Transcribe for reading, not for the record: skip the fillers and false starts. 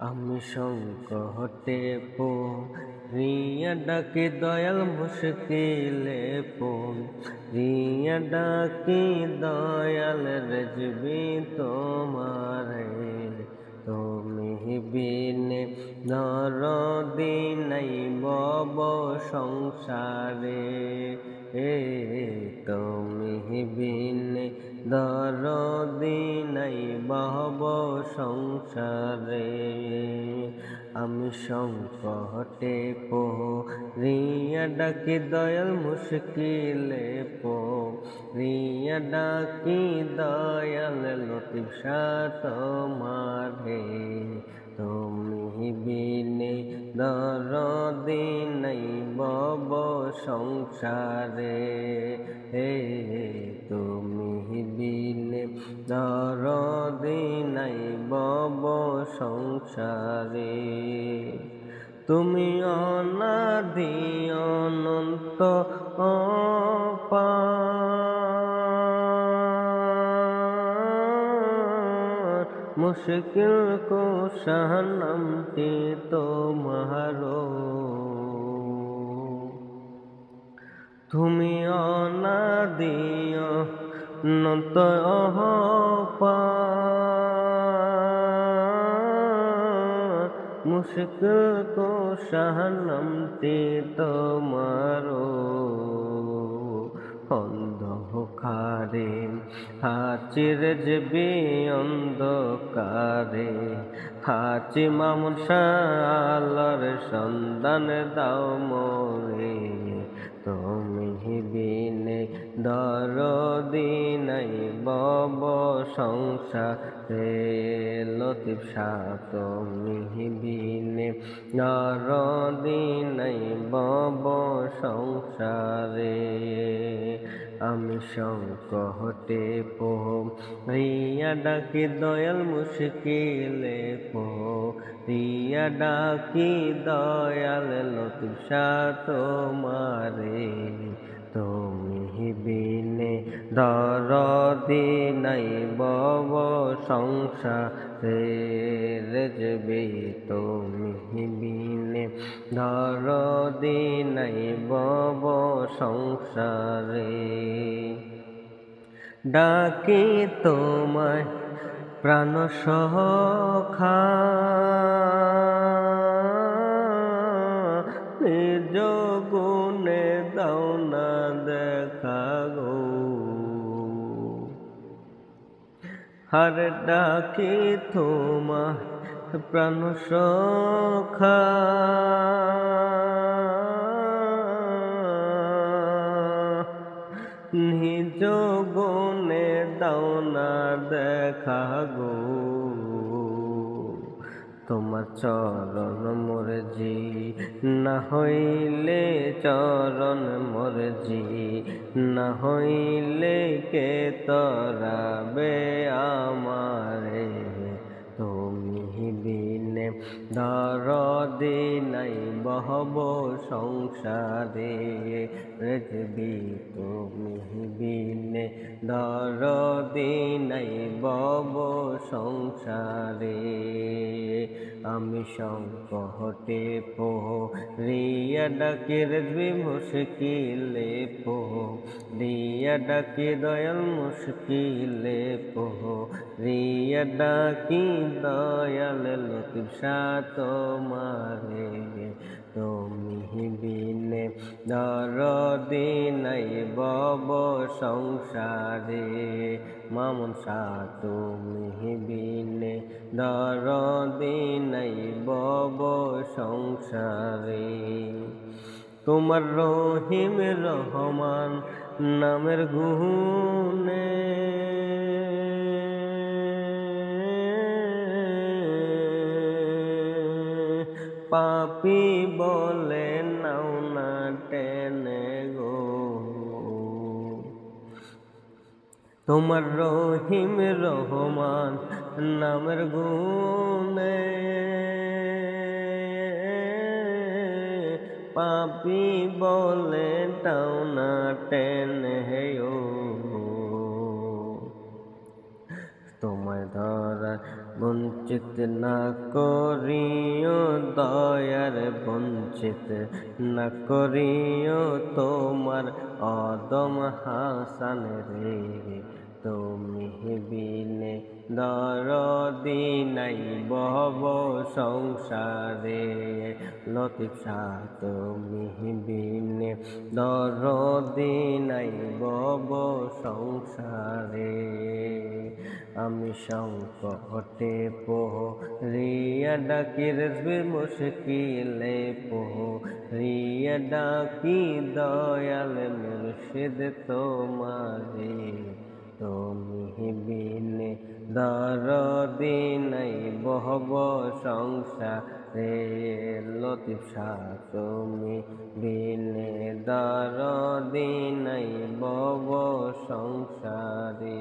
আমি সংকটে পড়িয়া ডাকি দয়াল মুশকিলে পড়িয়া ডাকি দয়াল রেজবি তোমারে তুমি বিনে দরদি নাই বব সংসারে তুমি বিনে দরদি নাই বব সংসারে আমি সংকটে পড়িয়া ডাকি দয়াল মুশকিলে পড়িয়া ডাকি দয়াল লতিফ শাহ তোমারে তুমি বিনে দরদি নাই বব সংসারে তুমি বিনে দরদি নাই বব সংসারে তুমি অনাদি অনন্ত অপার মুশকিল কুশা নামটি তোমারো তুমি অনাদি অনন্ত অপার মুশকিল কুশা নামটি তোমারো অন্ধকারে হাচির জবি অন্ধকারে হাচি মামুন শালার সন্ধান দাও মোরে তুমি বিনে দরদি নাই বব সংসারে লতিফ শাহ তুমি বিনে দরদি নাই বব সংসারে আমি সংকটে পড়িয়া ডাকি দয়াল মুশকিলে পড়িয়া ডাকি দয়াল লতিফ শাহ তোমারে তুমি বিনে দরদি নাই বব সংসারে রেজবি তুমি বিনে দরদি নাই বব সংসারে ডাকি তোমায় প্রাণ সখা নিজ গুণে দাও না দেখা গো হর ডাকি তোমায় প্রাণ সখা নিজ গুণে দাও না দেখা গো তোমার চরণ মরজি না হইলে চরণ মরজি না হইলে কে তরাবে আমারে তুমি বিনে দরদি নাই বহব সংসারে রেজবি তুমি বিনে দরদি নাই বব সংসারে আমি সংকটে পড়িয়া ডাকি রেজবি মুশকিলে পড়িয়া ডাকি দয়াল মুশকিলে পড়িয়া ডাকি দয়াল লতিফ শাহ তোমারে তুমি বিনে দরদি নাই বব সংসারে মামুন শাহ তুমি বিনে দরদি নাই বব সংসারে তোমার রহিম রহমান নামের গুণে পাপি বলে নাও না টেনে গো তোমার রহিম রহমান নামের গুণে পাপি বলে নাও না টেনে তোমায় ধরা বঞ্চিত না করিও দয়ার, বঞ্চিত না করিও তোমার অদম হাসান রে। তুমি বিনে দরদি নাই বহব সংসারে, লতিফ শাহ তুমি বিনে দরদি নাই বহব সংসারে। আমি সংকটে পড়িয়া ডাকি, রেজবে মুশকিলে পড়িয়া ডাকি, দয়াল মুর্শিদ তোমারে। তুমি বিনে দরদি নাই বহব সংসারে, লতিফ শাহ তুমি বিনে দরদি নাই বহব সংসারে।